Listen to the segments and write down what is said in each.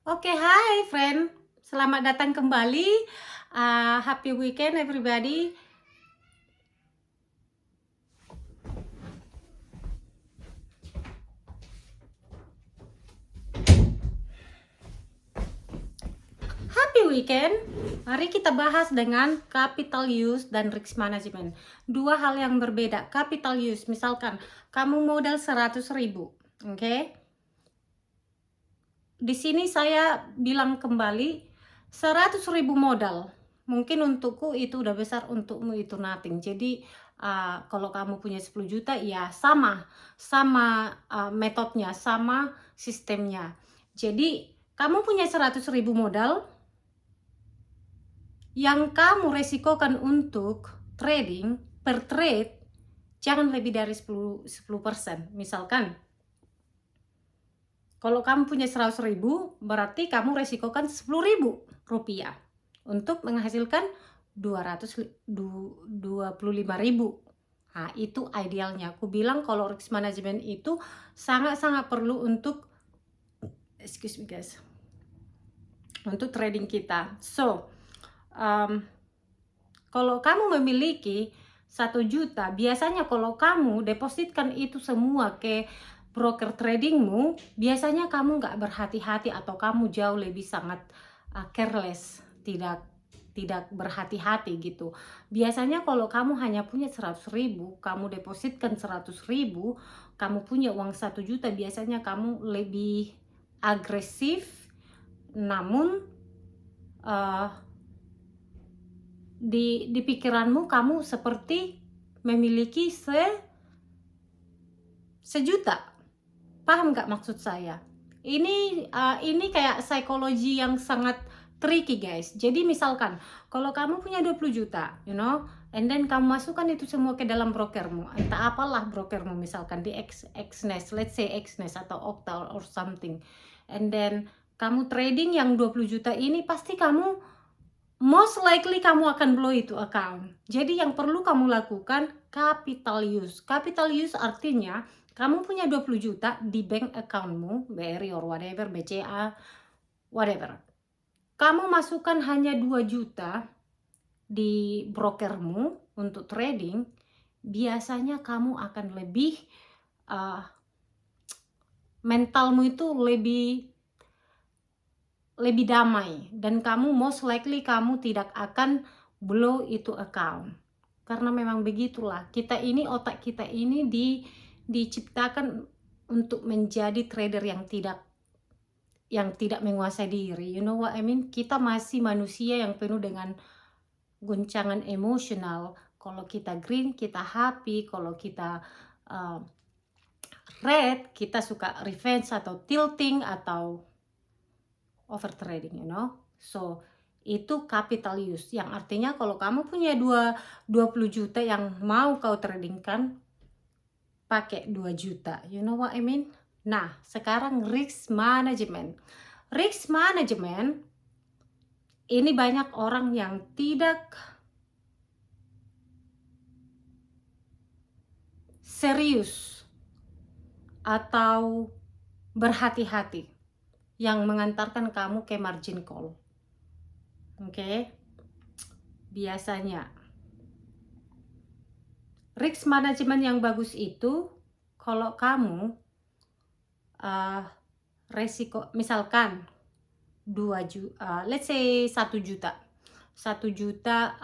Oke, hai friend. Selamat datang kembali. Happy weekend everybody. Happy weekend. Mari kita bahas dengan capital use dan risk management. Dua hal yang berbeda. Capital use, misalkan kamu modal 100.000, oke? Di sini saya bilang kembali 100.000 modal. Mungkin untukku itu udah besar, untukmu itu nothing. Jadi kalau kamu punya 10 juta ya sama metodenya, sama sistemnya. Jadi kamu punya 100.000 modal yang kamu resikokan untuk trading per trade jangan lebih dari 10%. Misalkan kalau kamu punya 100.000, berarti kamu resikokan 10.000 rupiah untuk menghasilkan 225.000. Nah, itu idealnya. Aku bilang kalau risk management itu sangat-sangat perlu untuk, excuse me guys, untuk trading kita. So, kalau kamu memiliki 1 juta, biasanya kalau kamu depositkan itu semua ke broker tradingmu, biasanya kamu nggak berhati-hati atau kamu jauh lebih sangat careless, tidak berhati-hati gitu. Biasanya kalau kamu hanya punya 100.000, kamu depositkan 100.000, kamu punya uang 1 juta, biasanya kamu lebih agresif, namun di pikiranmu kamu seperti memiliki sejuta. Paham nggak maksud saya? Ini kayak psikologi yang sangat tricky guys. Jadi misalkan kalau kamu punya 20 juta, and then kamu masukkan itu semua ke dalam brokermu, entah apalah brokermu, misalkan di Xnest, let's say Xnest atau Octal or something, and then kamu trading yang 20 juta ini, pasti kamu most likely kamu akan blow itu account. Jadi yang perlu kamu lakukan capital use. Capital use artinya kamu punya 20 juta di bank accountmu, BRI or whatever, BCA, whatever. Kamu masukkan hanya 2 juta di brokermu untuk trading, biasanya kamu akan lebih, mentalmu itu lebih damai, dan kamu most likely kamu tidak akan blow itu account. Karena memang begitulah, otak kita ini diciptakan untuk menjadi trader yang tidak menguasai diri. You know what I mean? Kita masih manusia yang penuh dengan goncangan emosional. Kalau kita green, kita happy. Kalau kita red, kita suka revenge atau tilting atau over trading, So itu capital use, yang artinya kalau kamu punya 20 juta yang mau kau tradingkan, pakai 2 juta. You know what I mean? Nah, sekarang risk management. Risk management ini banyak orang yang tidak serius atau berhati-hati, yang mengantarkan kamu ke margin call. Oke? Biasanya risk management yang bagus itu kalau kamu resiko, misalkan 2 juta, let's say 1 juta. 1 juta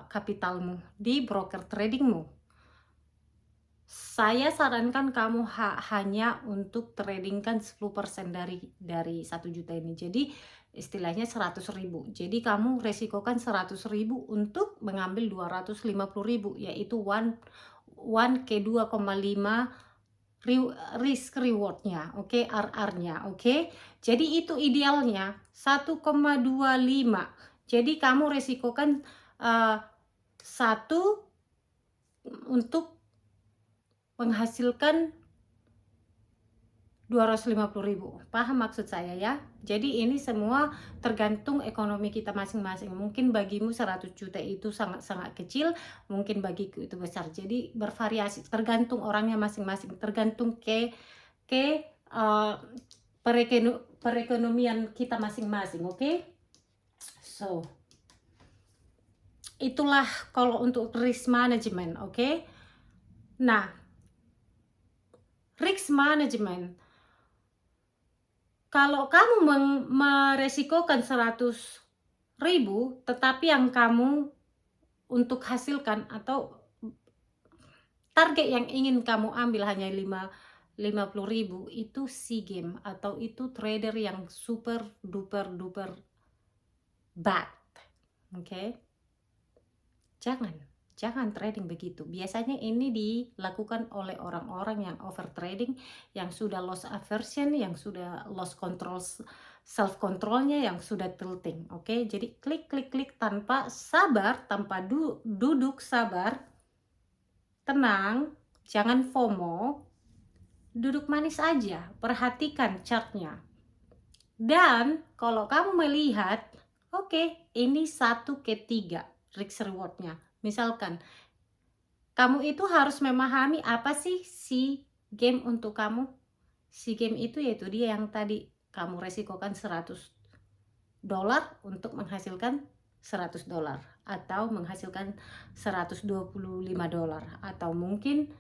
kapitalmu di broker tradingmu. Saya sarankan kamu hanya untuk tradingkan 10% dari 1 juta ini. Jadi istilahnya 100.000. Jadi kamu resikokan 100.000 untuk mengambil 250.000, yaitu 1 ke 2,5 risk rewardnya, oke, RR-nya, oke. Jadi itu idealnya 1,25. Jadi kamu resikokan 1 untuk menghasilkan 250.000. Paham maksud saya ya? Jadi ini semua tergantung ekonomi kita masing-masing. Mungkin bagimu 100 juta itu sangat-sangat kecil, mungkin bagiku itu besar. Jadi bervariasi, tergantung orangnya masing-masing, tergantung ke perekonomian kita masing-masing, oke? So, itulah kalau untuk risk management, oke? Nah, risk management, kalau kamu meresikokan 100.000, tetapi yang kamu untuk hasilkan atau target yang ingin kamu ambil hanya 50.000, itu si game atau itu trader yang super duper duper bad, oke? Jangan trading begitu. Biasanya ini dilakukan oleh orang-orang yang over trading, yang sudah loss aversion, yang sudah loss control, self controlnya yang sudah tilting, oke? Jadi klik tanpa sabar, tanpa duduk sabar, tenang, jangan FOMO, duduk manis aja, perhatikan chartnya. Dan kalau kamu melihat, oke, ini 1/3 risk rewardnya. Misalkan, kamu itu harus memahami apa sih si game untuk kamu. Si game itu yaitu dia yang tadi kamu resikokan $100 untuk menghasilkan $100, atau menghasilkan $125, atau mungkin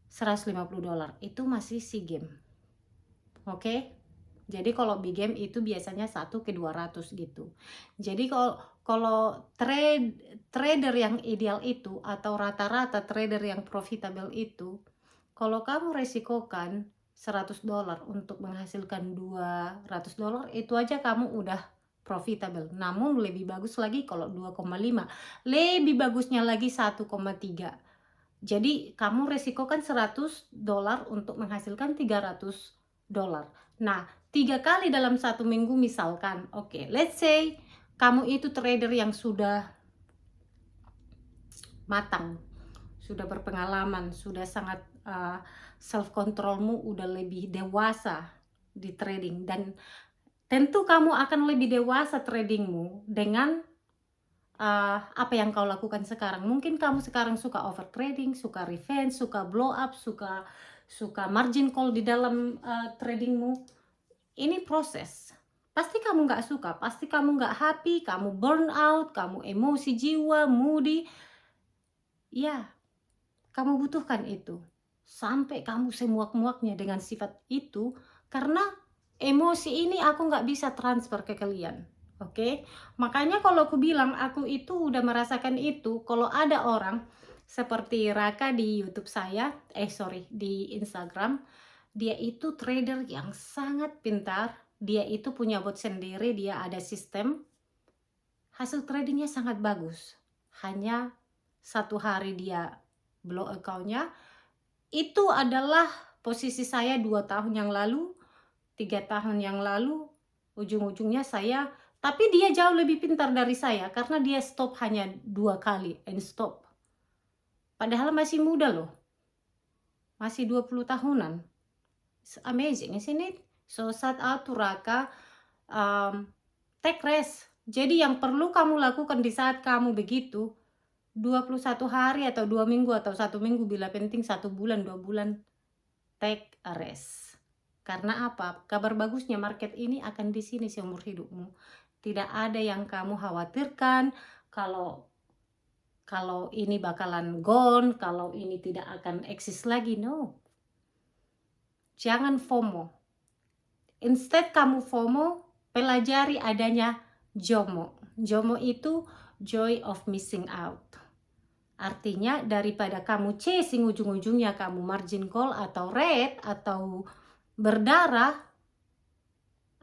$150. Itu masih si game, oke? Jadi kalau big game itu biasanya 1/200 gitu. Jadi kalau trader yang ideal itu, atau rata-rata trader yang profitable itu, kalau kamu resikokan $100 untuk menghasilkan $200, itu aja kamu udah profitable. Namun lebih bagus lagi kalau 2,5, lebih bagusnya lagi 1,3. Jadi kamu resikokan $100 untuk menghasilkan $300. Nah, 3 kali dalam 1 minggu misalkan, oke, let's say kamu itu trader yang sudah matang, sudah berpengalaman, sudah sangat self controlmu udah lebih dewasa di trading, dan tentu kamu akan lebih dewasa tradingmu dengan apa yang kau lakukan sekarang. Mungkin kamu sekarang suka over trading, suka revenge, suka blow up, suka margin call di dalam tradingmu. Ini proses. Pasti kamu nggak suka, pasti kamu nggak happy, kamu burn out, kamu emosi jiwa, moody. Ya, kamu butuhkan itu. Sampai kamu semuak-muaknya dengan sifat itu, karena emosi ini aku nggak bisa transfer ke kalian. Oke? Makanya kalau aku bilang aku itu udah merasakan itu, kalau ada orang seperti Raka di YouTube saya, di Instagram, dia itu trader yang sangat pintar, dia itu punya bot sendiri, dia ada sistem, hasil tradingnya sangat bagus. Hanya 1 hari dia blow accountnya. Itu adalah posisi saya 2 tahun yang lalu, 3 tahun yang lalu, ujung-ujungnya saya, tapi dia jauh lebih pintar dari saya karena dia stop hanya 2 kali and stop. Padahal masih muda loh, masih 20 tahunan. It's amazing, isn't it? So shout out to Raka. Take rest. Jadi yang perlu kamu lakukan di saat kamu begitu, 21 hari atau 2 minggu atau 1 minggu, bila penting 1 bulan, 2 bulan, take a rest. Karena apa? Kabar bagusnya market ini akan di sini seumur hidupmu. Tidak ada yang kamu khawatirkan kalau ini bakalan gone, kalau ini tidak akan eksis lagi. No. Jangan FOMO. Instead kamu FOMO, pelajari adanya JOMO. JOMO itu joy of missing out. Artinya daripada kamu chasing, ujung-ujungnya kamu margin call atau red atau berdarah,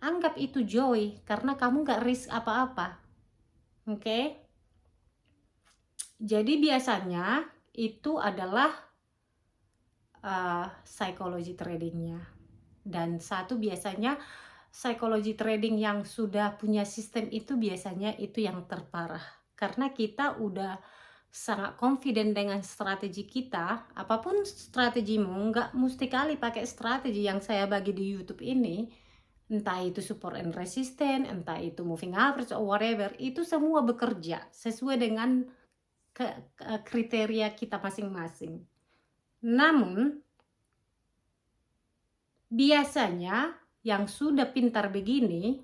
anggap itu joy karena kamu gak risk apa-apa. Oke? Jadi biasanya itu adalah psikologi tradingnya. Dan satu biasanya psikologi trading yang sudah punya sistem itu biasanya itu yang terparah. Karena kita udah sangat confident dengan strategi kita. Apapun strategimu, nggak mesti kali pakai strategi yang saya bagi di YouTube ini. Entah itu support and resistance, entah itu moving average or whatever, itu semua bekerja sesuai dengan kriteria kita masing-masing. Namun biasanya yang sudah pintar begini,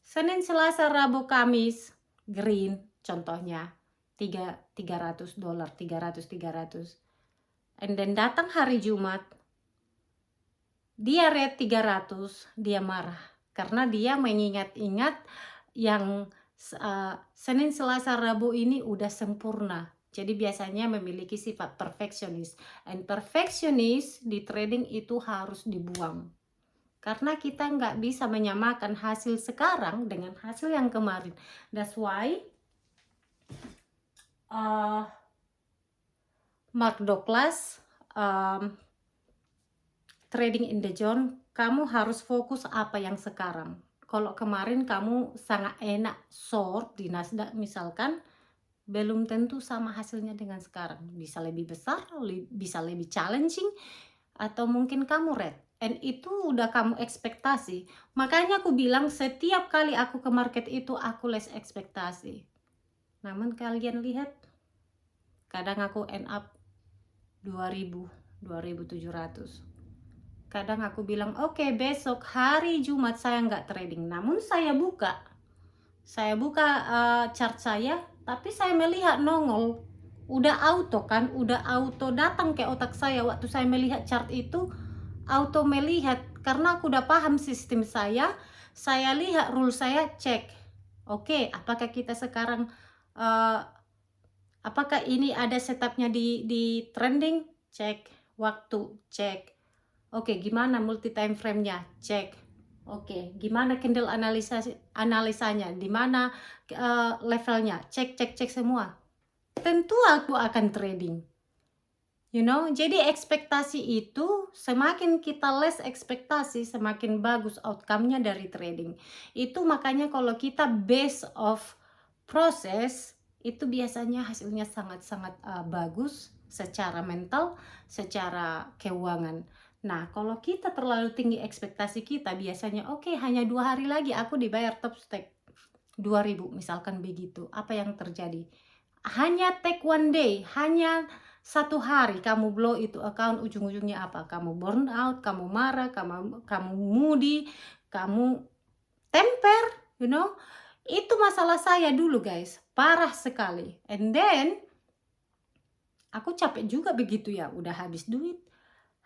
Senin, Selasa, Rabu, Kamis, green contohnya, $300, 300. And then datang hari Jumat, dia red 300, dia marah. Karena dia mengingat-ingat yang Senin, Selasa, Rabu ini udah sempurna. Jadi biasanya memiliki sifat perfeksionis. And perfeksionis di trading itu harus dibuang. Karena kita nggak bisa menyamakan hasil sekarang dengan hasil yang kemarin. That's why Mark Douglas, Trading in the Zone, kamu harus fokus apa yang sekarang. Kalau kemarin kamu sangat enak short di Nasdaq misalkan, belum tentu sama hasilnya dengan sekarang. Bisa lebih besar, bisa lebih challenging, atau mungkin kamu red. And itu udah kamu ekspektasi. Makanya aku bilang setiap kali aku ke market itu aku less ekspektasi. Namun kalian lihat, kadang aku end up 2000, 2700. Kadang aku bilang oke, besok hari Jumat saya nggak trading. Namun saya buka chart saya, tapi saya melihat nongol. Udah auto kan, udah auto datang ke otak saya waktu saya melihat chart itu. Auto melihat karena aku udah paham sistem saya lihat rule saya, cek oke, apakah kita sekarang apakah ini ada setupnya di trending, cek waktu, cek oke, gimana multi time frame-nya, cek oke, gimana candle analisanya, di mana levelnya, cek semua. Tentu aku akan trading. Jadi ekspektasi itu semakin kita less ekspektasi, semakin bagus outcome-nya dari trading. Itu makanya kalau kita base of proses, itu biasanya hasilnya sangat-sangat bagus secara mental, secara keuangan. Nah, kalau kita terlalu tinggi ekspektasi kita, biasanya oke, hanya 2 hari lagi aku dibayar top stake 2000 misalkan begitu. Apa yang terjadi? Hanya take one day, hanya 1 hari kamu blow itu account, ujung-ujungnya apa? Kamu burn out, kamu marah, kamu moody, kamu temper, Itu masalah saya dulu guys, parah sekali. And then aku capek juga begitu ya, udah habis duit,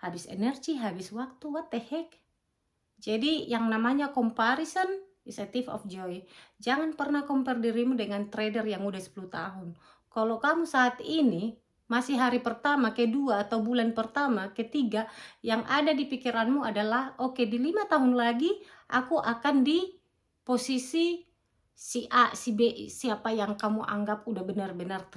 habis energi, habis waktu, what the heck. Jadi yang namanya comparison is a thief of joy. Jangan pernah compare dirimu dengan trader yang udah 10 tahun. Kalau kamu saat ini masih hari pertama, kedua, atau bulan pertama, ketiga, yang ada di pikiranmu adalah oke, di 5 tahun lagi aku akan di posisi si A, si B, siapa yang kamu anggap udah benar-benar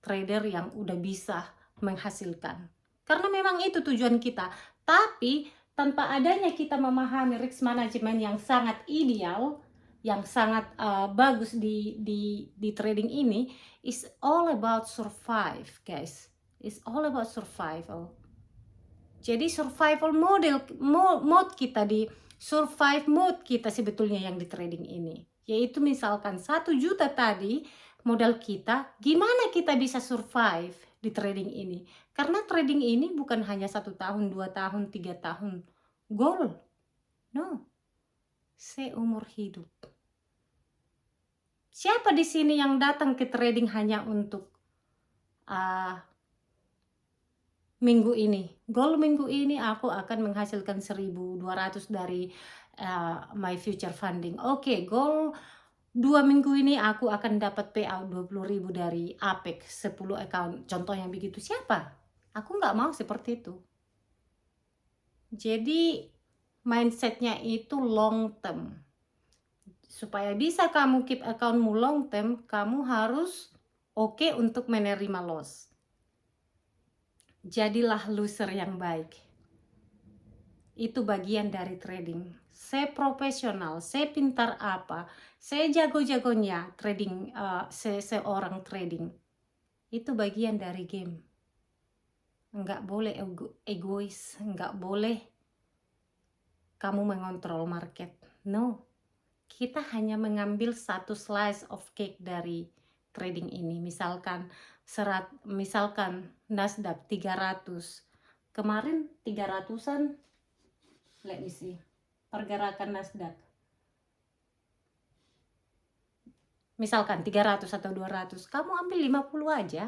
trader yang udah bisa menghasilkan. Karena memang itu tujuan kita. Tapi tanpa adanya kita memahami risk management yang sangat ideal, yang sangat bagus di trading ini, is all about survive guys. It's all about survival. Jadi survival mode kita, di survive mode kita sebetulnya yang di trading ini, yaitu misalkan 1 juta tadi modal kita, gimana kita bisa survive di trading ini. Karena trading ini bukan hanya 1 tahun, 2 tahun, 3 tahun goal, no, seumur hidup. Siapa di sini yang datang ke trading hanya untuk minggu ini, goal minggu ini aku akan menghasilkan 1.200 dari my future funding. Oke, goal 2 minggu ini aku akan dapat payout 20.000 dari Apex 10 account, contoh yang begitu. Siapa? Aku nggak mau seperti itu. Jadi mindsetnya itu long term. Supaya bisa kamu keep accountmu long term, kamu harus oke untuk menerima loss. Jadilah loser yang baik. Itu bagian dari trading. Saya profesional, saya pintar apa, saya jago-jagonya trading, seorang trading. Itu bagian dari game. Enggak boleh egois, enggak boleh kamu mengontrol market. No. Kita hanya mengambil satu slice of cake dari trading ini. Misalkan Nasdaq 300. Kemarin 300-an, let me see. pergerakan Nasdaq. Misalkan 300 atau 200, kamu ambil 50 aja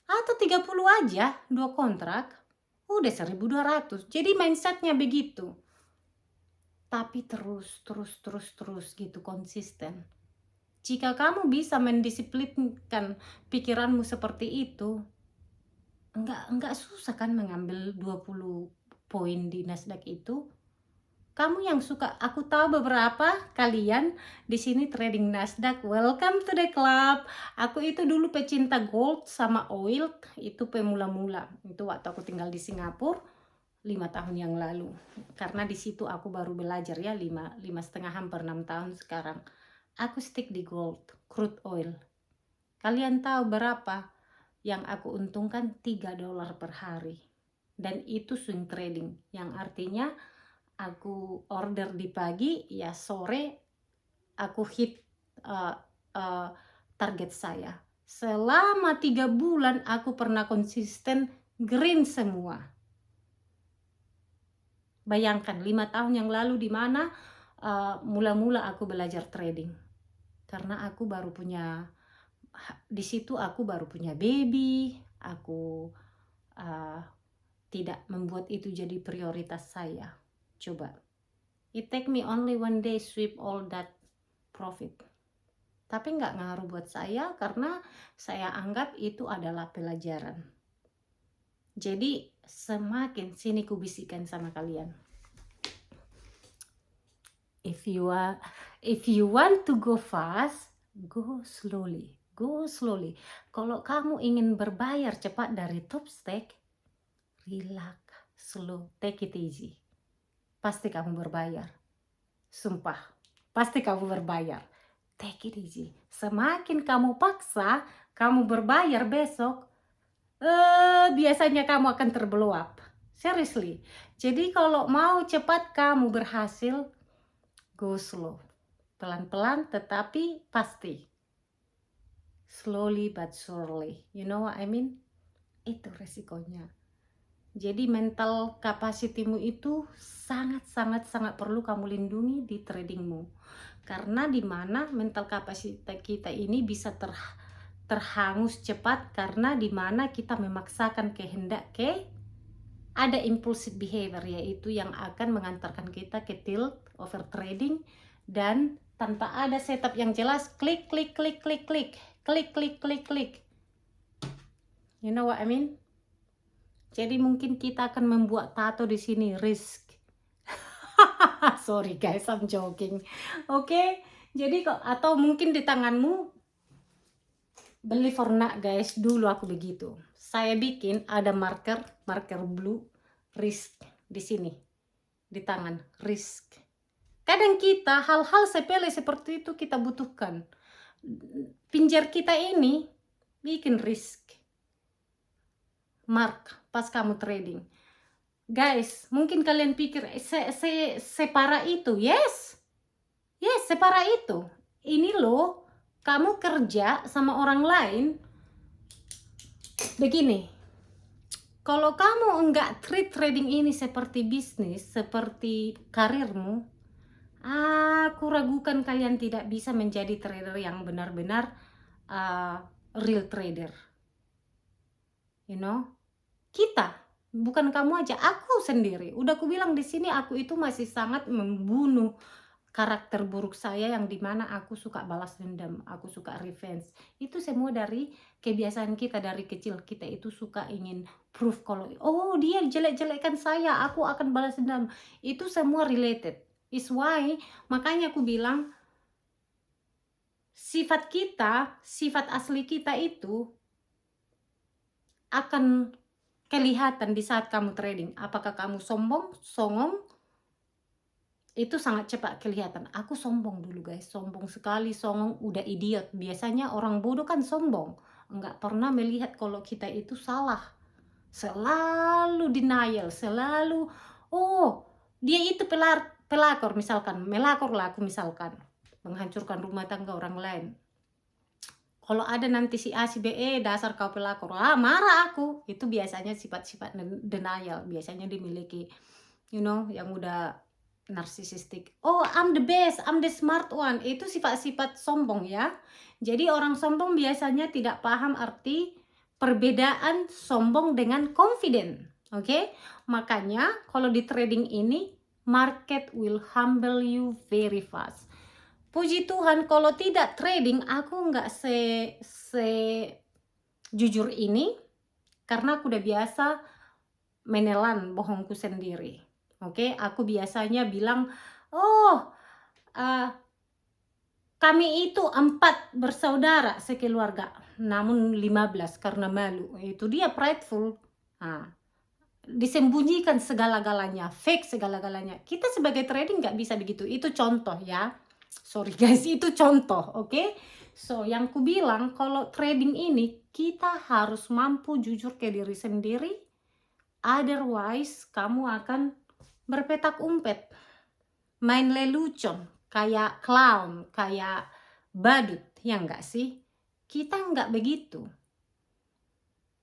atau 30 aja, 2 kontrak, udah 1.200. Jadi mindsetnya begitu. Tapi terus gitu, konsisten. Jika kamu bisa mendisiplinkan pikiranmu seperti itu, enggak susah kan mengambil 20 poin di Nasdaq itu. Kamu yang suka, aku tahu beberapa kalian di sini trading Nasdaq, welcome to the club. Aku itu dulu pecinta gold sama oil, itu pemula-mula. Itu waktu aku tinggal di Singapura 5 tahun yang lalu. Karena di situ aku baru belajar ya, 5,5 hampir 6 tahun sekarang. Aku stick di gold, crude oil. Kalian tahu berapa yang aku untungkan? $3 per hari. Dan itu swing trading, yang artinya aku order di pagi, ya sore aku hit target saya. Selama 3 bulan aku pernah konsisten green semua. Bayangkan 5 tahun yang lalu di mana mula-mula aku belajar trading. Karena aku baru punya, di situ aku baru punya baby, aku tidak membuat itu jadi prioritas saya. Coba, it take me only 1 day sweep all that profit. Tapi nggak ngaruh buat saya karena saya anggap itu adalah pelajaran. Jadi semakin sini kubisikkan sama kalian. If you want to go fast, go slowly. Go slowly. Kalau kamu ingin berbayar cepat dari top stake, relax, slow, take it easy. Pasti kamu berbayar. Sumpah, pasti kamu berbayar. Take it easy. Semakin kamu paksa, kamu berbayar besok, biasanya kamu akan terblow up. Seriously. Jadi kalau mau cepat kamu berhasil, go slow. Pelan-pelan tetapi pasti. Slowly but surely. You know what I mean? Itu resikonya. Jadi mental capacity-mu itu sangat perlu kamu lindungi di tradingmu. Karena di mana mental capacity kita ini bisa terhangus cepat karena di mana kita memaksakan kehendak ada impulsive behavior, yaitu yang akan mengantarkan kita ke tilt, over trading, dan tanpa ada setup yang jelas, klik. You know what I mean? Jadi mungkin kita akan membuat tato di sini, risk. Sorry guys, I'm joking. Oke, jadi atau mungkin di tanganmu, believe or not guys, dulu aku begitu. Saya bikin ada marker blue, risk di sini, di tangan, risk. Kadang kita hal-hal sepele seperti itu kita butuhkan. Pinjar kita ini bikin risk. Mark pas kamu trading. Guys, mungkin kalian pikir separah itu. Yes, separah itu. Ini loh, kamu kerja sama orang lain begini. Kalau kamu enggak treat trading ini seperti bisnis, seperti karirmu, aku ragukan kalian tidak bisa menjadi trader yang benar-benar real trader. You know, kita, bukan kamu aja, aku sendiri. Udah aku bilang di sini, aku itu masih sangat membunuh karakter buruk saya yang dimana aku suka balas dendam, aku suka revenge. Itu semua dari kebiasaan kita dari kecil. Kita itu suka ingin proof kalau dia jelek-jelekkan saya, aku akan balas dendam. Itu semua related. Is why makanya aku bilang sifat asli kita itu akan kelihatan di saat kamu trading. Apakah kamu sombong, songong, itu sangat cepat kelihatan. Aku sombong dulu guys, sombong sekali, songong, udah idiot. Biasanya orang bodoh kan sombong, nggak pernah melihat kalau kita itu salah, selalu denial, selalu dia itu pelakor misalkan, melakor lah aku misalkan, menghancurkan rumah tangga orang lain. Kalau ada nanti si A, si B, dasar kau pelakor, marah aku. Itu biasanya sifat-sifat denial, biasanya dimiliki, you know, yang udah Narsisistik. Oh, I'm the best, I'm the smart one. Itu sifat-sifat sombong ya. Jadi orang sombong biasanya tidak paham arti perbedaan sombong dengan confident. Oke? Makanya kalau di trading ini, market will humble you very fast. Puji Tuhan kalau tidak trading, aku nggak jujur ini, karena aku udah biasa menelan bohongku sendiri. Oke, aku biasanya bilang, oh, kami itu 4 bersaudara sekeluarga, namun 15 karena malu. Itu dia prideful. Disembunyikan segala-galanya, fake segala-galanya. Kita sebagai trading nggak bisa begitu. Itu contoh ya. Sorry guys, itu contoh, oke? So, yang ku bilang kalau trading ini kita harus mampu jujur ke diri sendiri. Otherwise, kamu akan berpetak umpet, main lelucon, kayak clown, kayak badut, ya enggak sih? Kita enggak begitu.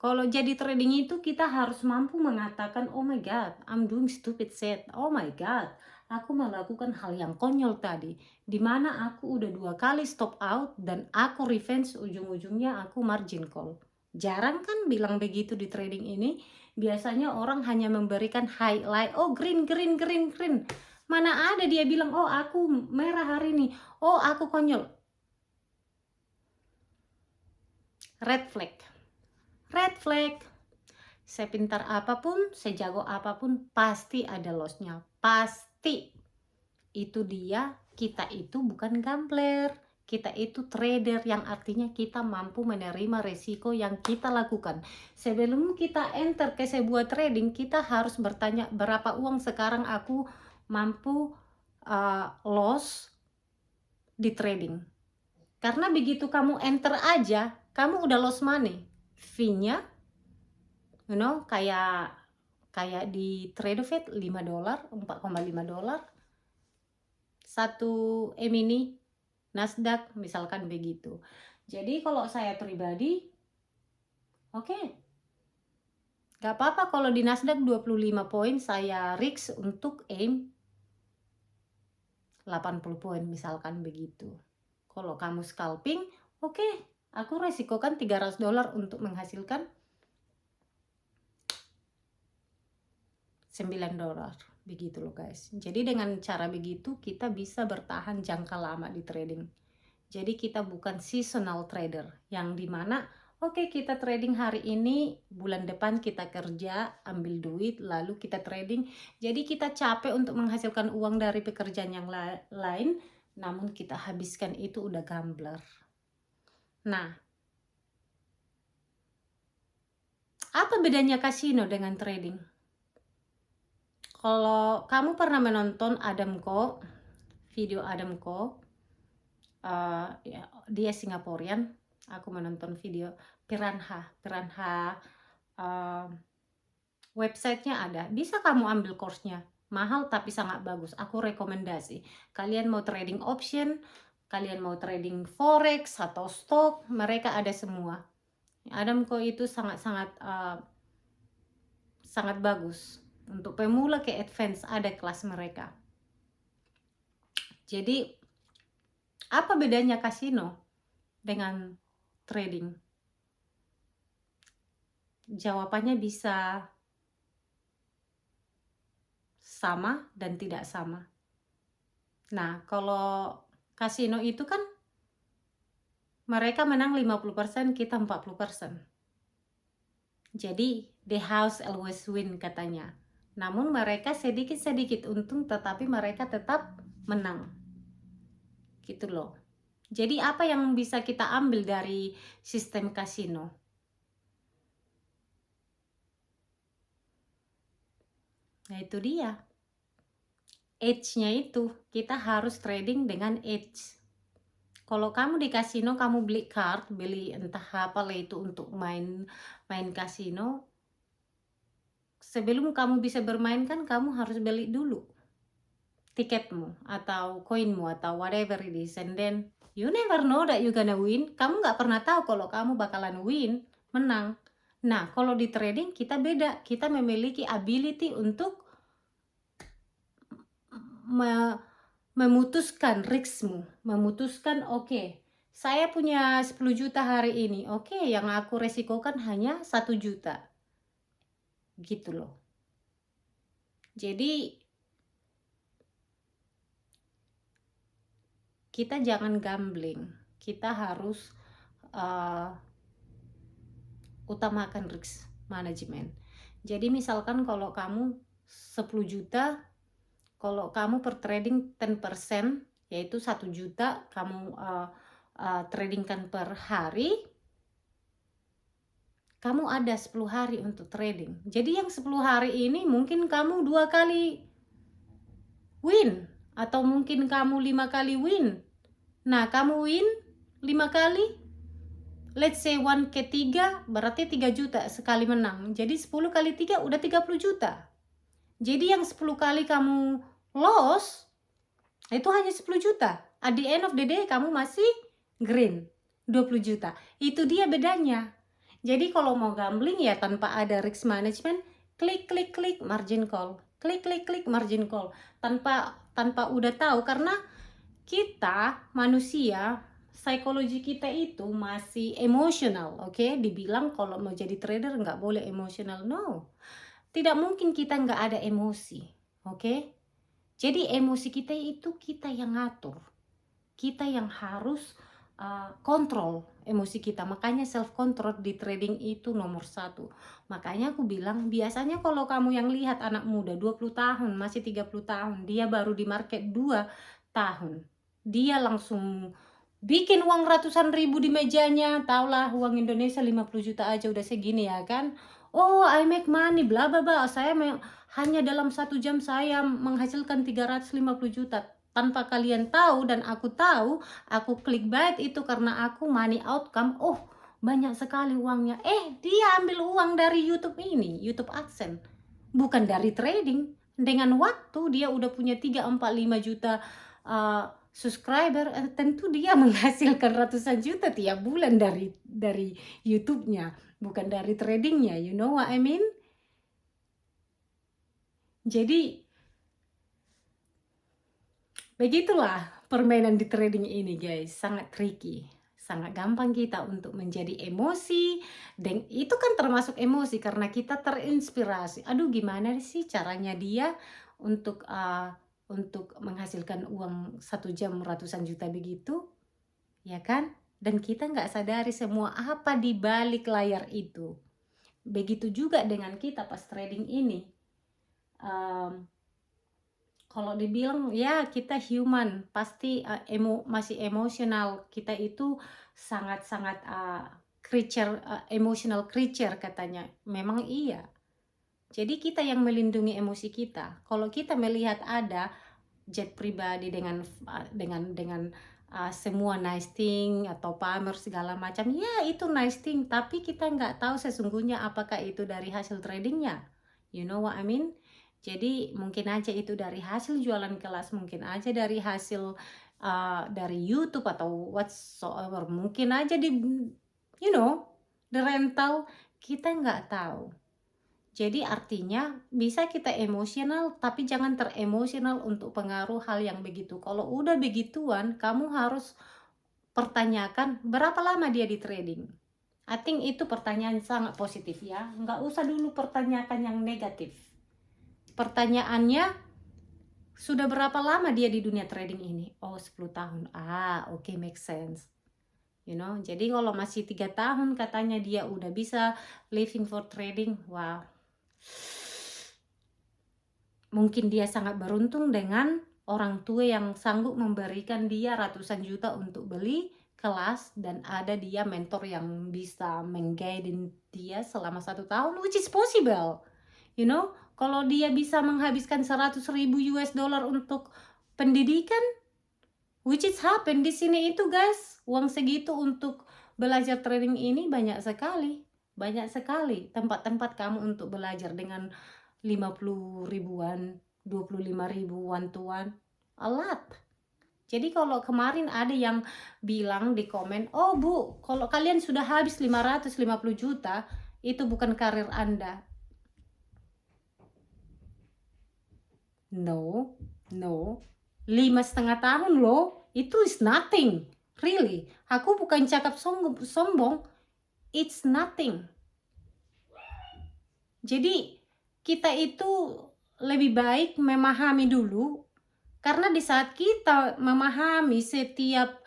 Kalau jadi trading itu kita harus mampu mengatakan, oh my god, I'm doing stupid shit. Oh my god, aku melakukan hal yang konyol tadi. Dimana aku udah 2 kali stop out dan aku revenge, ujung-ujungnya aku margin call. Jarang kan bilang begitu di trading ini. Biasanya orang hanya memberikan highlight, oh green. Mana ada dia bilang, oh aku merah hari ini, oh aku konyol. Red flag. Sepintar apapun, sejago apapun, pasti ada lossnya. Pasti. Itu dia, kita itu bukan gambler. Kita itu trader, yang artinya kita mampu menerima resiko yang kita lakukan. Sebelum kita enter ke sebuah trading, kita harus bertanya berapa uang sekarang aku mampu loss di trading. Karena begitu kamu enter aja, kamu udah loss money. Fee-nya, kayak di Tradofit $5, $4,5. Satu mini Nasdaq misalkan begitu. Jadi kalau saya pribadi, oke, gak apa-apa kalau di Nasdaq 25 poin saya risk untuk aim 80 poin misalkan begitu. Kalau kamu scalping, oke, aku resikokan $300 untuk menghasilkan $9, begitu loh guys. Jadi dengan cara begitu kita bisa bertahan jangka lama di trading. Jadi kita bukan seasonal trader yang dimana oke, kita trading hari ini, bulan depan kita kerja, ambil duit, lalu kita trading. Jadi kita capek untuk menghasilkan uang dari pekerjaan yang lain, namun kita habiskan itu udah gambler. Nah, apa bedanya kasino dengan trading? Kalau kamu pernah menonton Adam Ko, video Adam Ko, ya, dia Singaporean. Aku menonton video Piranha, websitenya ada, bisa kamu ambil course-nya, mahal tapi sangat bagus. Aku rekomendasi. Kalian mau trading option, kalian mau trading forex atau stock, mereka ada semua. Adam Ko itu sangat bagus. Untuk pemula ke advance ada kelas mereka. Jadi apa bedanya kasino dengan trading? Jawabannya bisa sama dan tidak sama. Nah, kalau kasino itu kan mereka menang 50%, kita 40%. Jadi the house always win katanya. Namun mereka sedikit-sedikit untung, tetapi mereka tetap menang. Gitu loh. Jadi apa yang bisa kita ambil dari sistem kasino? Nah itu dia. Edge-nya itu, kita harus trading dengan edge. Kalau kamu di kasino, kamu beli card, beli entah apa lah itu untuk main kasino. Sebelum kamu bisa bermain kan kamu harus beli dulu tiketmu atau koinmu atau whatever it is, and then you never know that you gonna win. Kamu nggak pernah tahu kalau kamu bakalan win, menang. Nah, kalau di trading kita beda, kita memiliki ability untuk memutuskan riskmu, memutuskan oke, saya punya 10 juta hari ini, oke, yang aku resikokan hanya 1 juta, gitu loh. Jadi kita jangan gambling, kita harus utamakan risk management. Jadi misalkan kalau kamu 10 juta, kalau kamu per trading 10%, yaitu 1 juta kamu tradingkan per hari, kamu ada 10 hari untuk trading. Jadi yang 10 hari ini mungkin kamu 2 kali win, atau mungkin kamu 5 kali win. Nah, kamu win 5 kali, let's say 1 ke 3 berarti 3 juta sekali menang. Jadi 10 kali 3 udah 30 juta. Jadi yang 10 kali kamu loss itu hanya 10 juta. At the end of the day kamu masih green 20 juta. Itu dia bedanya. Jadi kalau mau gambling ya tanpa ada risk management, klik margin call. Klik margin call. Tanpa udah tahu, karena kita manusia, psikologi kita itu masih emosional, oke? Dibilang kalau mau jadi trader nggak boleh emosional, no. Tidak mungkin kita nggak ada emosi, oke? Jadi emosi kita itu kita yang ngatur. Kita yang harus kontrol emosi kita. Makanya self control di trading itu nomor 1. Makanya aku bilang, biasanya kalau kamu yang lihat anak muda 20 tahun, masih 30 tahun, dia baru di market 2 tahun, dia langsung bikin uang ratusan ribu di mejanya. Taulah uang Indonesia 50 juta aja udah segini ya kan. Oh, I make money, bla bla bla. Hanya dalam 1 jam saya menghasilkan 350 juta. Tanpa kalian tahu dan aku tahu, aku clickbait itu karena aku money outcome. Oh, banyak sekali uangnya. Dia ambil uang dari YouTube ini, YouTube AdSense. Bukan dari trading. Dengan waktu dia udah punya 3, 4, 5 juta subscriber, tentu dia menghasilkan ratusan juta tiap bulan dari YouTube-nya, bukan dari tradingnya. You know what I mean? Jadi begitulah permainan di trading ini, guys. Sangat tricky, sangat gampang kita untuk menjadi emosi, dan itu kan termasuk emosi karena kita terinspirasi. Aduh, gimana sih caranya dia untuk menghasilkan uang 1 jam ratusan juta begitu, ya kan? Dan kita nggak sadari semua apa di balik layar itu. Begitu juga dengan kita pas trading ini. Kalau dibilang ya kita human, pasti masih emosional. Kita itu sangat-sangat emotional creature katanya. Memang iya. Jadi kita yang melindungi emosi kita. Kalau kita melihat ada jet pribadi dengan semua nice thing atau pamer segala macam, ya itu nice thing, tapi kita nggak tahu sesungguhnya apakah itu dari hasil tradingnya. You know what I mean? Jadi mungkin aja itu dari hasil jualan kelas, mungkin aja dari hasil dari YouTube atau whatsoever, mungkin aja di the rental, kita nggak tahu. Jadi artinya bisa kita emosional, tapi jangan teremosional untuk pengaruh hal yang begitu. Kalau udah begituan, kamu harus pertanyakan berapa lama dia di trading. I think itu pertanyaan sangat positif ya. Nggak usah dulu pertanyakan yang negatif. Pertanyaannya, sudah berapa lama dia di dunia trading ini? Oh, 10 tahun. Oke, make sense. Jadi kalau masih 3 tahun katanya dia udah bisa living for trading, wow. Mungkin dia sangat beruntung dengan orang tua yang sanggup memberikan dia ratusan juta untuk beli kelas, dan ada dia mentor yang bisa mengguide dia selama 1 tahun, which is possible. Kalau dia bisa menghabiskan 100.000 US dollar untuk pendidikan, which is happen di sini itu, guys. Uang segitu untuk belajar trading ini banyak sekali tempat-tempat kamu untuk belajar dengan 50 ribuan, 25 ribu one to one, a lot. Jadi kalau kemarin ada yang bilang di komen, oh Bu, kalau kalian sudah habis 550 juta, itu bukan karir Anda. No, No, 5,5 tahun loh, itu is nothing, really. Aku bukan cakap sombong, it's nothing. Jadi kita itu lebih baik memahami dulu, karena di saat kita memahami setiap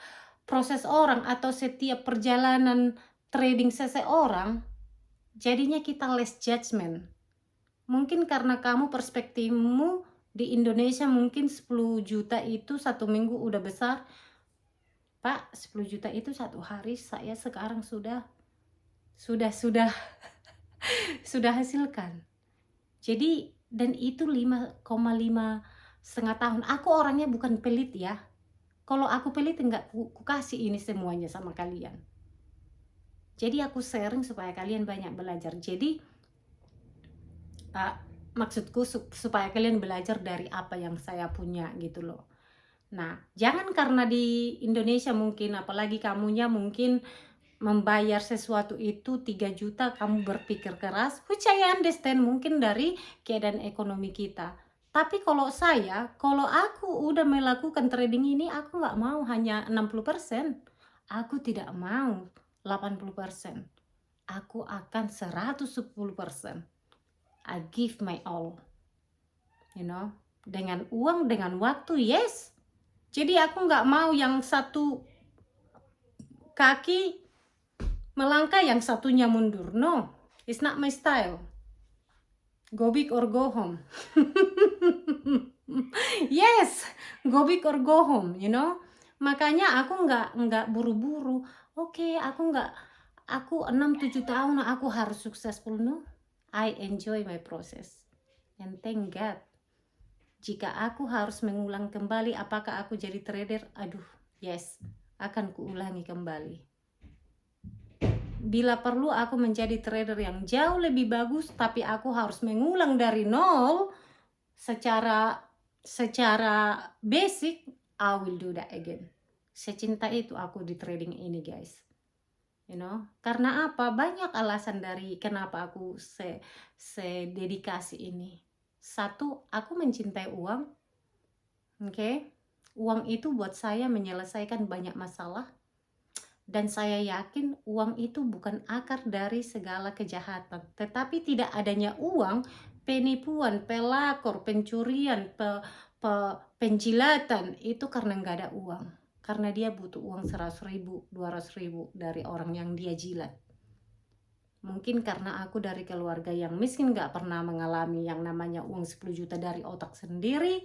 proses orang atau setiap perjalanan trading seseorang, jadinya kita less judgment. Mungkin karena kamu perspektifmu di Indonesia mungkin 10 juta itu 1 minggu udah besar. Pak, 10 juta itu 1 hari, saya sekarang sudah sudah hasilkan. Jadi, dan itu 5,5 setengah tahun. Aku orangnya bukan pelit ya. Kalau aku pelit enggak ku kasih ini semuanya sama kalian. Jadi aku sharing supaya kalian banyak belajar. Jadi maksudku supaya kalian belajar dari apa yang saya punya gitu loh. Nah, jangan karena di Indonesia mungkin, apalagi kamunya mungkin membayar sesuatu itu 3 juta, kamu berpikir keras, which I understand mungkin dari keadaan ekonomi kita. Tapi kalau aku udah melakukan trading ini, aku nggak mau hanya 60%. Aku tidak mau 80%. Aku akan 110%. I give my all, dengan uang, dengan waktu, yes. Jadi aku nggak mau yang satu kaki melangkah yang satunya mundur. No, it's not my style. Go big or go home. Yes, go big or go home, Makanya aku nggak buru-buru. Oke, aku 6-7 tahun aku harus successful. No, I enjoy my process. And thank God. Jika aku harus mengulang kembali apakah aku jadi trader, yes, akan kuulangi kembali. Bila perlu aku menjadi trader yang jauh lebih bagus, tapi aku harus mengulang dari nol secara basic, I will do that again. Secinta itu aku di trading ini, guys. Karena apa? Banyak alasan dari kenapa aku dedikasi ini. Satu, aku mencintai uang. Oke? Uang itu buat saya menyelesaikan banyak masalah. Dan saya yakin uang itu bukan akar dari segala kejahatan. Tetapi tidak adanya uang, penipuan, pelakor, pencurian, penjilatan, itu karena nggak ada uang. Karena dia butuh uang 100.000, 200.000 dari orang yang dia jilat. Mungkin karena aku dari keluarga yang miskin, gak pernah mengalami yang namanya uang 10 juta dari otak sendiri.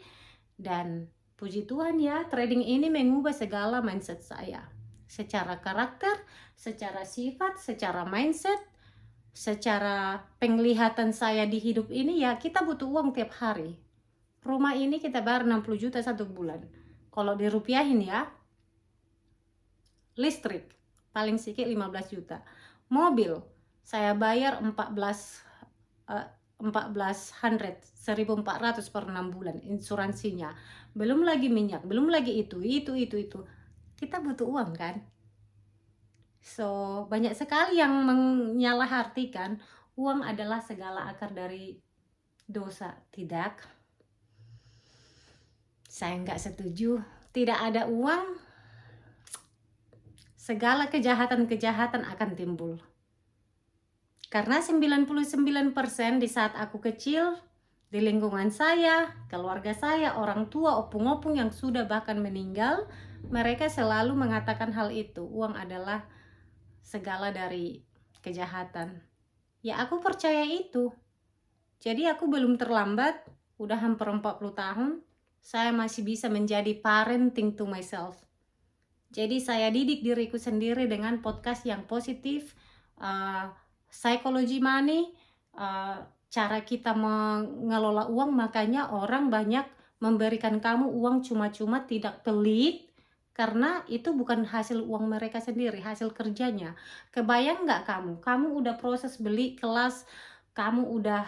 Dan puji Tuhan ya, trading ini mengubah segala mindset saya. Secara karakter, secara sifat, secara mindset, secara penglihatan saya di hidup ini, ya kita butuh uang tiap hari. Rumah ini kita bayar 60 juta 1 bulan. Kalau dirupiahin ya, listrik paling sedikit 15 juta. Mobil saya bayar 1,400 per 6 bulan insuransinya. Belum lagi minyak, belum lagi itu. Kita butuh uang kan? So, banyak sekali yang menyalahartikan uang adalah segala akar dari dosa. Tidak. Saya nggak setuju. Tidak ada uang, segala kejahatan akan timbul. Karena 99% di saat aku kecil, di lingkungan saya, keluarga saya, orang tua, opung-opung yang sudah bahkan meninggal, mereka selalu mengatakan hal itu. Uang adalah segala dari kejahatan. Ya aku percaya itu. Jadi aku belum terlambat, udah hampir 40 tahun, saya masih bisa menjadi parenting to myself. Jadi saya didik diriku sendiri dengan podcast yang positif, psychology money, cara kita mengelola uang. Makanya orang banyak memberikan kamu uang cuma-cuma, tidak pelit, karena itu bukan hasil uang mereka sendiri, hasil kerjanya. Kebayang nggak kamu udah proses beli kelas, kamu udah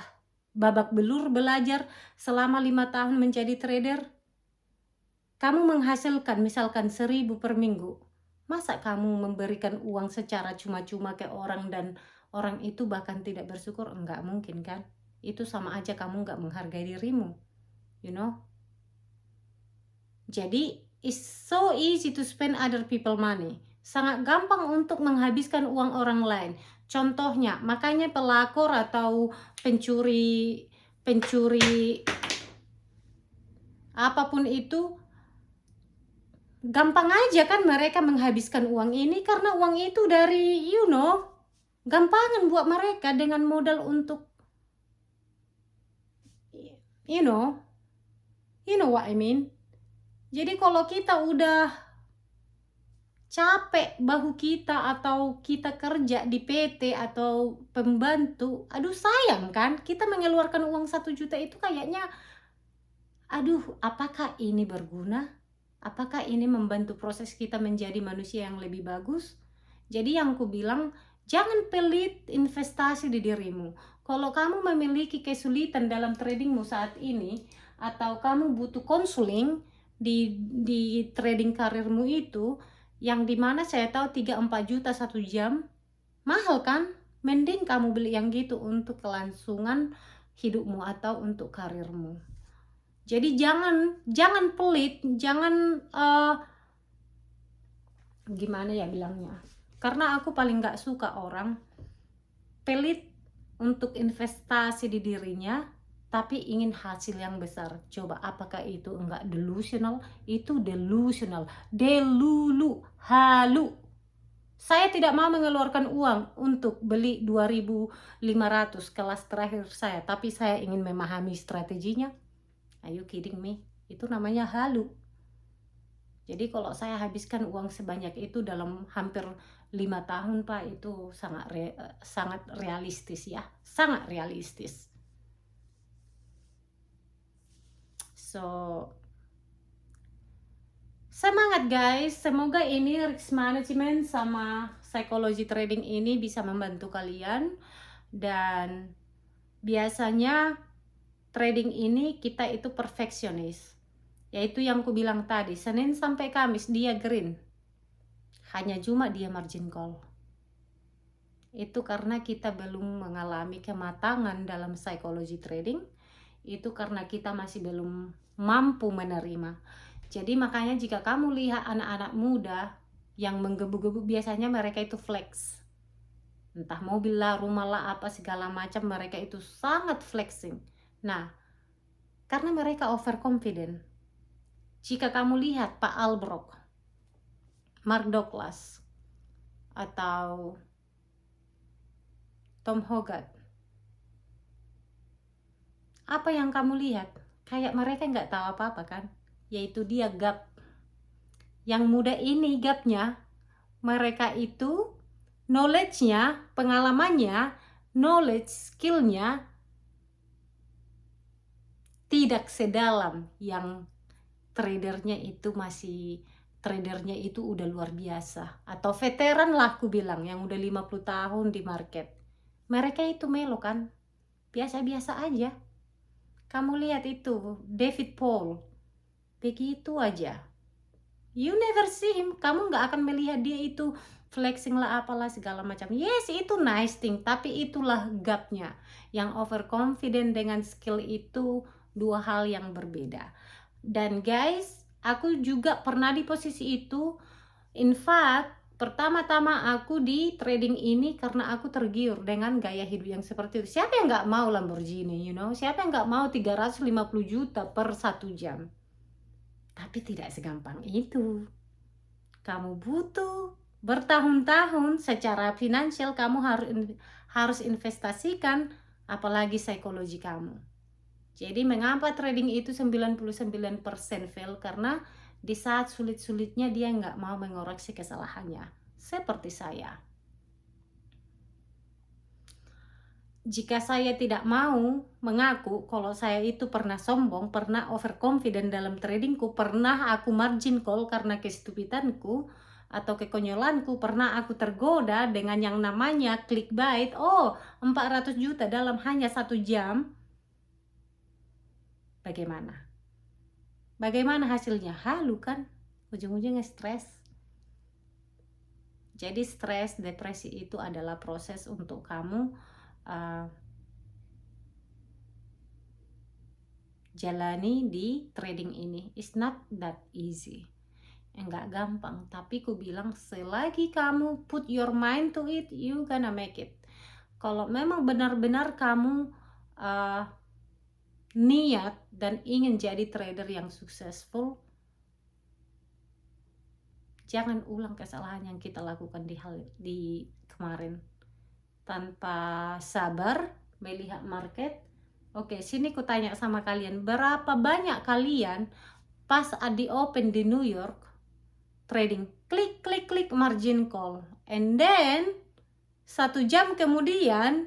babak belur belajar selama 5 tahun menjadi trader, kamu menghasilkan misalkan 1.000 per minggu. Masa kamu memberikan uang secara cuma-cuma ke orang dan orang itu bahkan tidak bersyukur? Enggak mungkin kan? Itu sama aja kamu enggak menghargai dirimu. Jadi it's so easy to spend other people money. Sangat gampang untuk menghabiskan uang orang lain. Contohnya, makanya pelakor atau pencuri pencuri apapun itu, gampang aja kan mereka menghabiskan uang ini karena uang itu dari gampangan buat mereka dengan modal untuk you know what I mean. Jadi kalau kita udah capek bahu kita atau kita kerja di PT atau pembantu, aduh sayang kan kita mengeluarkan uang 1 juta itu kayaknya, aduh apakah ini berguna? Apakah ini membantu proses kita menjadi manusia yang lebih bagus? Jadi yang ku bilang, jangan pelit investasi di dirimu. Kalau kamu memiliki kesulitan dalam tradingmu saat ini, atau kamu butuh konseling di trading karirmu itu, yang dimana saya tahu 3-4 juta 1 jam, mahal kan? Mending kamu beli yang gitu untuk kelangsungan hidupmu atau untuk karirmu. Jadi jangan pelit, jangan gimana ya bilangnya, karena aku paling gak suka orang pelit untuk investasi di dirinya tapi ingin hasil yang besar. Coba apakah itu enggak delusional? Itu delusional, halu. Saya tidak mau mengeluarkan uang untuk beli 2.500 kelas terakhir saya, tapi saya ingin memahami strateginya. Are you kidding me? Itu namanya halu. Jadi kalau saya habiskan uang sebanyak itu dalam hampir 5 tahun Pak, itu sangat realistis ya. Sangat realistis. So, semangat guys. Semoga ini risk management sama psikologi trading ini bisa membantu kalian. Dan biasanya trading ini kita itu perfeksionis, yaitu yang ku bilang tadi, Senin sampai Kamis dia green, hanya Jumat dia margin call. Itu karena kita belum mengalami kematangan dalam psikologi trading, itu karena kita masih belum mampu menerima. Jadi makanya jika kamu lihat anak-anak muda yang menggebu-gebu, biasanya mereka itu flex, entah mobil lah, rumah lah, apa segala macam, mereka itu sangat flexing. Nah, karena mereka overconfident. Jika kamu lihat Pak Albrook, Mark Douglas, atau Tom Hogarth, apa yang kamu lihat? Kayak mereka nggak tahu apa-apa kan? Yaitu dia gap. Yang muda ini gapnya, mereka itu knowledge-nya, pengalamannya, skillnya tidak sedalam yang tradernya itu udah luar biasa, atau veteran lah aku bilang, yang udah 50 tahun di market. Mereka itu melo kan, biasa-biasa aja. Kamu lihat itu David Paul, begitu aja. You never see him, kamu nggak akan melihat dia itu flexing lah apalah segala macam. Yes, itu nice thing, tapi itulah gapnya. Yang overconfident dengan skill itu dua hal yang berbeda. Dan guys, aku juga pernah di posisi itu. In fact, pertama-tama aku di trading ini karena aku tergiur dengan gaya hidup yang seperti itu. Siapa yang nggak mau Lamborghini, Siapa yang nggak mau 350 juta per 1 jam? Tapi tidak segampang itu. Kamu butuh bertahun-tahun secara finansial, kamu harus investasikan, apalagi psikologi kamu. Jadi mengapa trading itu 99% fail? Karena di saat sulit-sulitnya dia nggak mau mengoreksi kesalahannya. Seperti saya. Jika saya tidak mau mengaku kalau saya itu pernah sombong, pernah overconfident dalam tradingku, pernah aku margin call karena kestupidanku atau kekonyolanku, pernah aku tergoda dengan yang namanya clickbait, 400 juta dalam hanya 1 jam. Bagaimana hasilnya? Halu kan? Ujung-ujungnya stres. Jadi stres, depresi itu adalah proses untuk kamu jalani di trading ini. It's not that easy. Enggak gampang, tapi ku bilang selagi kamu put your mind to it, you gonna make it. Kalau memang benar-benar kamu niat dan ingin jadi trader yang successful, jangan ulang kesalahan yang kita lakukan di kemarin. Tanpa sabar melihat market. Oke, sini ku tanya sama kalian, berapa banyak kalian pas di open di New York trading klik klik klik margin call, and then 1 jam kemudian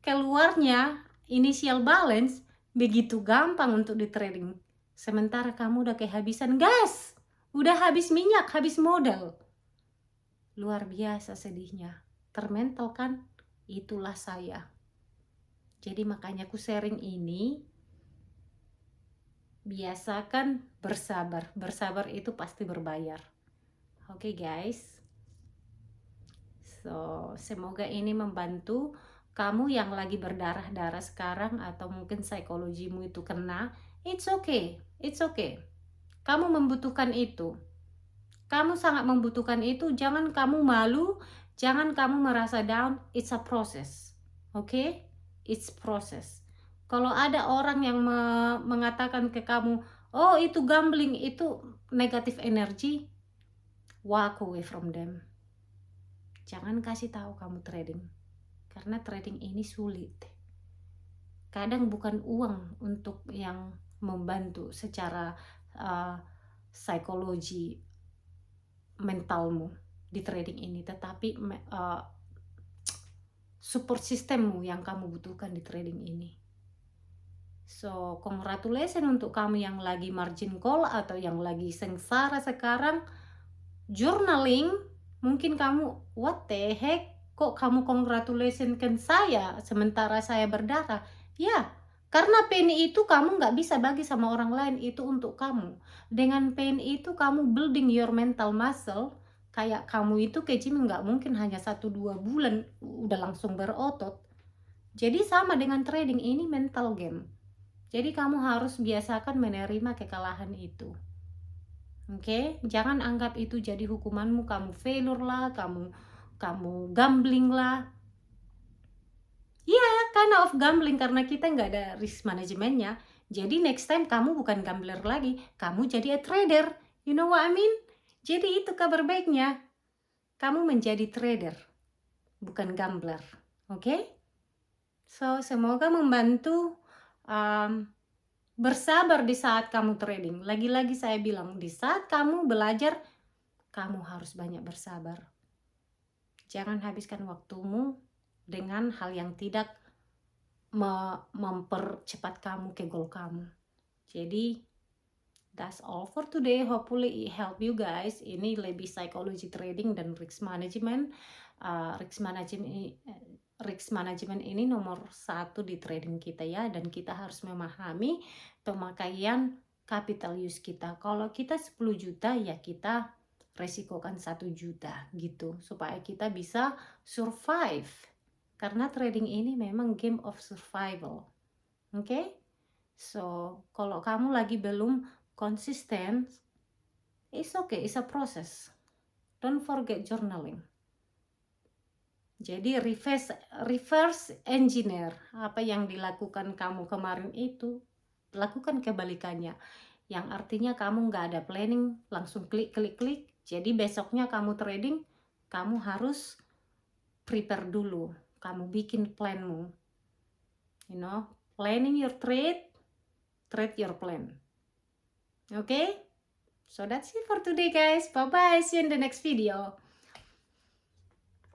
keluarnya initial balance begitu gampang untuk di trading, sementara kamu udah kehabisan gas, udah habis minyak, habis modal. Luar biasa sedihnya, termental kan? Itulah saya. Jadi makanya aku sharing ini, biasakan bersabar. Bersabar itu pasti berbayar. Oke guys, so semoga ini membantu kamu yang lagi berdarah-darah sekarang, atau mungkin psikologimu itu kena. It's okay, it's okay. Kamu membutuhkan itu, kamu sangat membutuhkan itu. Jangan kamu malu, jangan kamu merasa down. It's a process, okay? It's process. Kalau ada orang yang mengatakan ke kamu, oh itu gambling, itu negative energy, walk away from them. Jangan kasih tahu kamu trading, karena trading ini sulit. Kadang bukan uang untuk yang membantu secara psikologi mentalmu di trading ini, tetapi support sistemmu yang kamu butuhkan di trading ini. So, congratulations untuk kamu yang lagi margin call atau yang lagi sengsara sekarang. Journaling, mungkin kamu, what the heck, kok kamu congratulations kan saya sementara saya berdarah? Ya, karena pain itu kamu nggak bisa bagi sama orang lain, itu untuk kamu. Dengan pain itu kamu building your mental muscle. Kayak kamu itu ke gym nggak mungkin hanya 1-2 bulan udah langsung berotot. Jadi sama dengan trading, ini mental game. Jadi kamu harus biasakan menerima kekalahan itu. Oke, jangan anggap itu jadi hukumanmu, kamu failure lah, kamu gambling lah. Ya, kind of gambling karena kita nggak ada risk manajemennya. Jadi next time kamu bukan gambler lagi, kamu jadi a trader. You know what I mean? Jadi itu kabar baiknya. Kamu menjadi trader, bukan gambler. Oke? So, semoga membantu. Bersabar di saat kamu trading. Lagi-lagi saya bilang, di saat kamu belajar, kamu harus banyak bersabar. Jangan habiskan waktumu dengan hal yang tidak mempercepat kamu ke goal kamu. Jadi, that's all for today. Hopefully it help you guys. Ini lebih psychology trading dan risk management. Risk management ini nomor 1 di trading kita ya, dan kita harus memahami pemakaian capital use kita. Kalau kita 10 juta ya kita resikokan 1 juta gitu, supaya kita bisa survive. Karena trading ini memang game of survival. Oke? So, kalau kamu lagi belum konsisten, it's okay, it's a process. Don't forget journaling. Jadi reverse engineer apa yang dilakukan kamu kemarin itu, lakukan kebalikannya. Yang artinya kamu nggak ada planning, langsung klik. Jadi besoknya kamu trading, kamu harus prepare dulu. Kamu bikin planmu. You know, planning your trade your plan. Okay? So that's it for today guys. Bye-bye. See you in the next video.